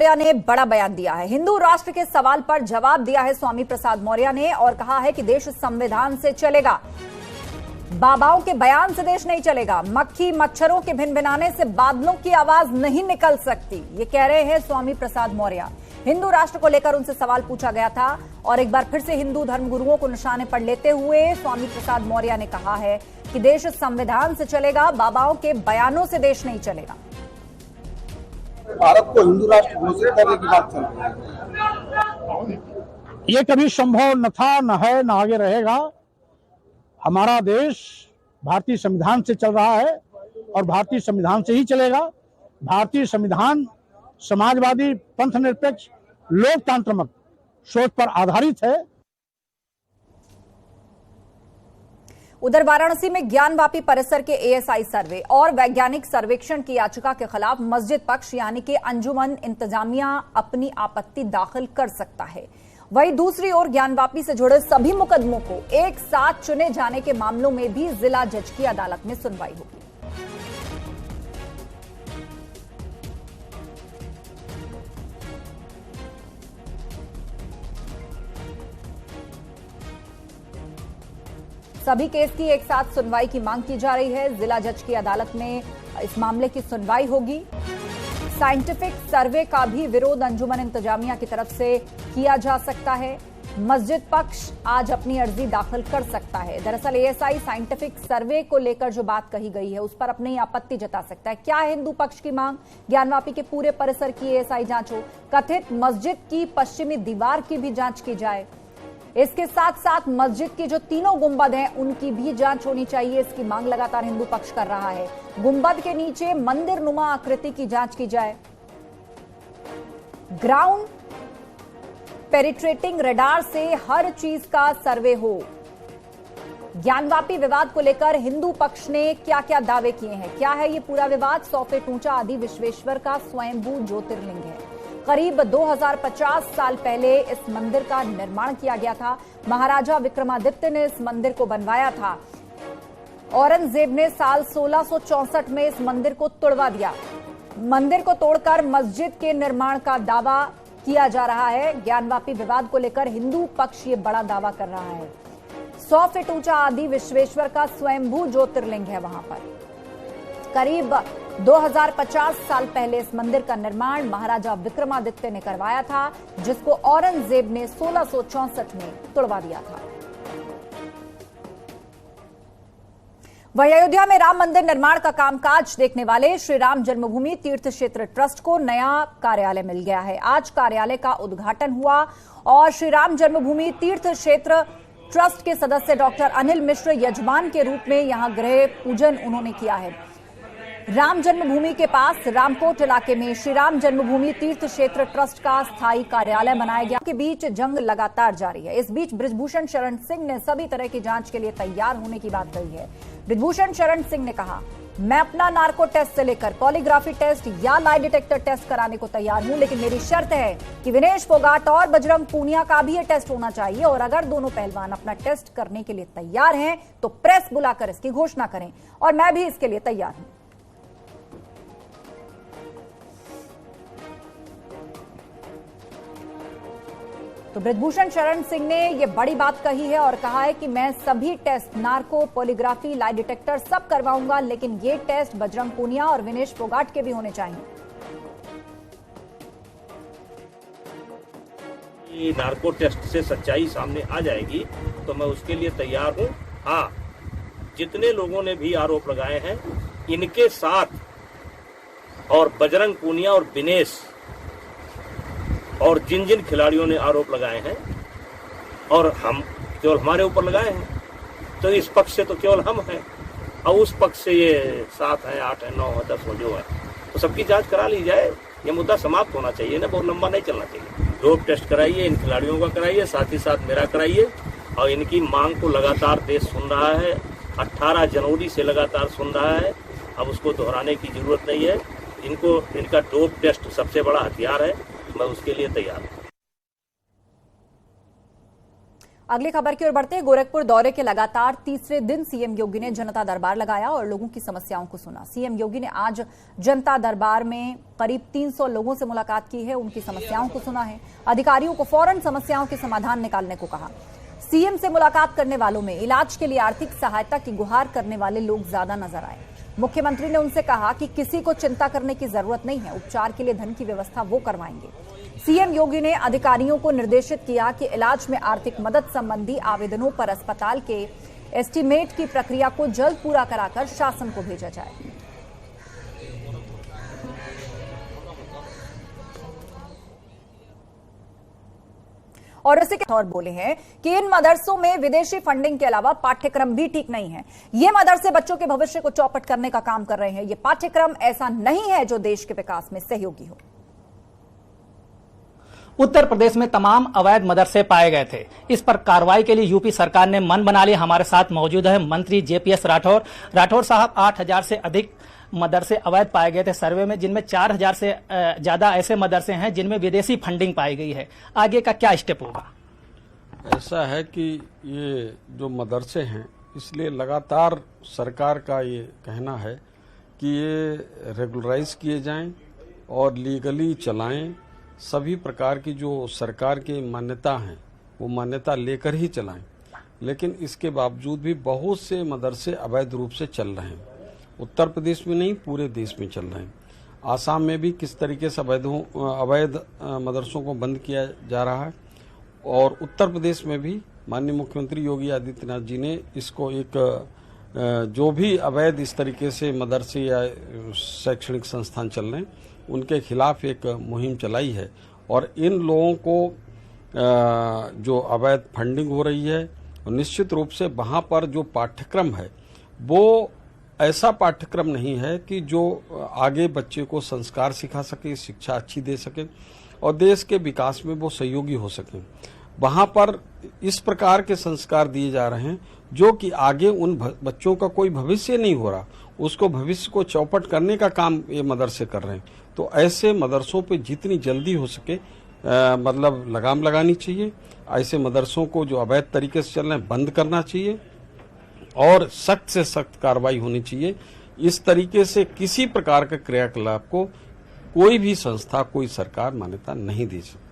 मौर्य ने बड़ा बयान दिया है। हिंदू राष्ट्र के सवाल पर जवाब दिया है स्वामी प्रसाद मौर्य ने और कहा है कि देश संविधान से चलेगा, बाबाओं के बयान से देश नहीं चलेगा। मक्खी मच्छरों के भिनभिनाने से बादलों की आवाज नहीं निकल सकती, ये कह रहे हैं स्वामी प्रसाद मौर्य। हिंदू राष्ट्र को लेकर उनसे सवाल पूछा गया था और एक बार फिर से हिंदू धर्मगुरुओं को निशाने पर लेते हुए स्वामी प्रसाद मौर्य ने कहा है कि देश संविधान से चलेगा, बाबाओं के बयानों से देश नहीं चलेगा। भारत को हिंदू राष्ट्र घोषित करने की बात चल रही है, ये कभी संभव न था, न है, न आगे रहेगा। हमारा देश भारतीय संविधान से चल रहा है और भारतीय संविधान से ही चलेगा। भारतीय संविधान समाजवादी, पंथ निरपेक्ष, लोकतांत्रिक सोच पर आधारित है। उधर वाराणसी में ज्ञानवापी परिसर के एएसआई सर्वे और वैज्ञानिक सर्वेक्षण की याचिका के खिलाफ मस्जिद पक्ष यानी कि अंजुमन इंतजामिया अपनी आपत्ति दाखिल कर सकता है। वहीं दूसरी ओर ज्ञानवापी से जुड़े सभी मुकदमों को एक साथ चुने जाने के मामलों में भी जिला जज की अदालत में सुनवाई होगी। सभी केस की एक साथ सुनवाई की मांग की जा रही है। जिला जज की अदालत में इस मामले की सुनवाई होगी। साइंटिफिक सर्वे का भी विरोध अंजुमन इंतजामिया की तरफ से किया जा सकता है। मस्जिद पक्ष आज अपनी अर्जी दाखिल कर सकता है। दरअसल एएसआई साइंटिफिक सर्वे को लेकर जो बात कही गई है उस पर अपनी आपत्ति जता सकता है। क्या है हिंदू पक्ष की मांग? ज्ञानवापी के पूरे परिसर की एएसआई जांच हो, कथित मस्जिद की पश्चिमी दीवार की भी जांच की जाए, इसके साथ साथ मस्जिद के जो तीनों गुंबद हैं उनकी भी जांच होनी चाहिए। इसकी मांग लगातार हिंदू पक्ष कर रहा है। गुंबद के नीचे मंदिर नुमा आकृति की जांच की जाए। ग्राउंड पेनिट्रेटिंग रडार से हर चीज का सर्वे हो। ज्ञानवापी विवाद को लेकर हिंदू पक्ष ने क्या क्या दावे किए हैं, क्या है ये पूरा विवाद? 100 फीट ऊंचा आदि विश्वेश्वर का स्वयंभू ज्योतिर्लिंग है। करीब 2050 साल पहले इस मंदिर का निर्माण किया गया था। महाराजा विक्रमादित्य ने इस मंदिर को बनवाया था। औरंगजेब ने साल 1664 में इस मंदिर को तोड़वा दिया। मंदिर को तोड़कर मस्जिद के निर्माण का दावा किया जा रहा है। ज्ञानवापी विवाद को लेकर हिंदू पक्ष ये बड़ा दावा कर रहा है। 100 फीट ऊंचा आदि विश्वेश्वर का स्वयंभू ज्योतिर्लिंग है वहां पर। करीब 2050 साल पहले इस मंदिर का निर्माण महाराजा विक्रमादित्य ने करवाया था, जिसको औरंगजेब ने 1664 में तोड़वा दिया था। वहीं अयोध्या में राम मंदिर निर्माण का कामकाज देखने वाले श्री राम जन्मभूमि तीर्थ क्षेत्र ट्रस्ट को नया कार्यालय मिल गया है। आज कार्यालय का उद्घाटन हुआ और श्री राम जन्मभूमि तीर्थ क्षेत्र ट्रस्ट के सदस्य डॉक्टर अनिल मिश्र यजमान के रूप में यहां गृह पूजन उन्होंने किया है। राम जन्मभूमि के पास रामकोट इलाके में श्री राम जन्मभूमि तीर्थ क्षेत्र ट्रस्ट का स्थायी कार्यालय बनाया गया। के बीच जंग लगातार जारी है। इस बीच बृजभूषण शरण सिंह ने सभी तरह की जांच के लिए तैयार होने की बात कही है। बृजभूषण शरण सिंह ने कहा, मैं अपना नार्को टेस्ट से लेकर पॉलीग्राफी टेस्ट या लाई डिटेक्टर टेस्ट कराने को तैयार हूं, लेकिन मेरी शर्त है कि विनेश फोगाट और बजरंग पूनिया का भी ये टेस्ट होना चाहिए और अगर दोनों पहलवान अपना टेस्ट करने के लिए तैयार हैं तो प्रेस बुलाकर इसकी घोषणा करें और मैं भी इसके लिए तैयार हूं। तो बृजभूषण शरण सिंह ने यह बड़ी बात कही है और कहा है कि मैं सभी test narco, polygraphy, lie detector सब करवाऊंगा, लेकिन ये टेस्ट बजरंग पूनिया और विनेश फोगाट के भी होने चाहिए। ये नार्को टेस्ट से सच्चाई सामने आ जाएगी तो मैं उसके लिए तैयार हूं। हाँ, जितने लोगों ने भी आरोप लगाए हैं इनके साथ और बजरंग पूनिया और विनेश और जिन जिन खिलाड़ियों ने आरोप लगाए हैं और हम केवल हमारे ऊपर लगाए हैं, तो इस पक्ष से तो केवल हम हैं और उस पक्ष से ये 7 है, 8 है, 9 है, 10 हो जो है, तो सबकी जांच करा ली जाए। ये मुद्दा समाप्त होना चाहिए ना, बहुत लंबा नहीं चलना चाहिए। डोप टेस्ट कराइए, इन खिलाड़ियों का कराइए, साथ ही साथ मेरा कराइए और इनकी मांग को लगातार देश सुन रहा है। 18 जनवरी से लगातार सुन रहा है, अब उसको दोहराने की जरूरत नहीं है। इनका डोप टेस्ट सबसे बड़ा हथियार है, मैं उसके लिए तैयार हूं। अगली खबर की ओर बढ़ते हैं। गोरखपुर दौरे के लगातार तीसरे दिन सीएम योगी ने जनता दरबार लगाया और लोगों की समस्याओं को सुना। सीएम योगी ने आज जनता दरबार में करीब 300 लोगों से मुलाकात की है, उनकी समस्याओं को सुना है। अधिकारियों को फौरन समस्याओं के समाधान निकालने को कहा। सीएम से मुलाकात करने वालों में इलाज के लिए आर्थिक सहायता की गुहार करने वाले लोग ज्यादा नजर आए। मुख्यमंत्री ने उनसे कहा कि किसी को चिंता करने की जरूरत नहीं है, उपचार के लिए धन की व्यवस्था वो करवाएंगे। सीएम योगी ने अधिकारियों को निर्देशित किया कि इलाज में आर्थिक मदद संबंधी आवेदनों पर अस्पताल के एस्टीमेट की प्रक्रिया को जल्द पूरा कराकर शासन को भेजा जाए। और इसी के तौर बोले हैं कि इन मदरसों में विदेशी फंडिंग के अलावा पाठ्यक्रम भी ठीक नहीं है। ये मदरसे बच्चों के भविष्य को चौपट करने का काम कर रहे हैं। ये पाठ्यक्रम ऐसा नहीं है जो देश के विकास में सहयोगी हो। उत्तर प्रदेश में तमाम अवैध मदरसे पाए गए थे। इस पर कार्रवाई के लिए यूपी सरकार ने मन बना लिया। हमारे साथ मौजूद है मंत्री जेपीएस राठौर। राठौर साहब, 8000 से अधिक मदरसे अवैध पाए गए थे सर्वे में, जिनमें 4000 से ज्यादा ऐसे मदरसे हैं जिनमें विदेशी फंडिंग पाई गई है। आगे का क्या स्टेप होगा? ऐसा है कि ये जो मदरसे हैं, इसलिए लगातार सरकार का ये कहना है कि ये रेगुलराइज किए जाएं और लीगली चलाएं। सभी प्रकार की जो सरकार की मान्यता हैं वो मान्यता लेकर ही चलाएं। लेकिन इसके बावजूद भी बहुत से मदरसे अवैध रूप से चल रहे हैं। उत्तर प्रदेश में नहीं, पूरे देश में चल रहे हैं। आसाम में भी किस तरीके से अवैध मदरसों को बंद किया जा रहा है और उत्तर प्रदेश में भी माननीय मुख्यमंत्री योगी आदित्यनाथ जी ने इसको एक जो भी अवैध इस तरीके से मदरसे या शैक्षणिक संस्थान चल रहे हैं उनके खिलाफ एक मुहिम चलाई है। और इन लोगों को जो अवैध फंडिंग हो रही है, और निश्चित रूप से वहाँ पर जो पाठ्यक्रम है वो ऐसा पाठ्यक्रम नहीं है कि जो आगे बच्चे को संस्कार सिखा सके, शिक्षा अच्छी दे सके और देश के विकास में वो सहयोगी हो सके। वहाँ पर इस प्रकार के संस्कार दिए जा रहे हैं जो कि आगे उन बच्चों का कोई भविष्य नहीं हो रहा, उसको भविष्य को चौपट करने का काम ये मदरसे कर रहे हैं। तो ऐसे मदरसों पे जितनी जल्दी हो सके मतलब लगाम लगानी चाहिए। ऐसे मदरसों को जो अवैध तरीके से चल रहे हैं बंद करना चाहिए और सख्त से सख्त कार्रवाई होनी चाहिए। इस तरीके से किसी प्रकार के क्रियाकलाप को कोई भी संस्था, कोई सरकार मान्यता नहीं दे सकती।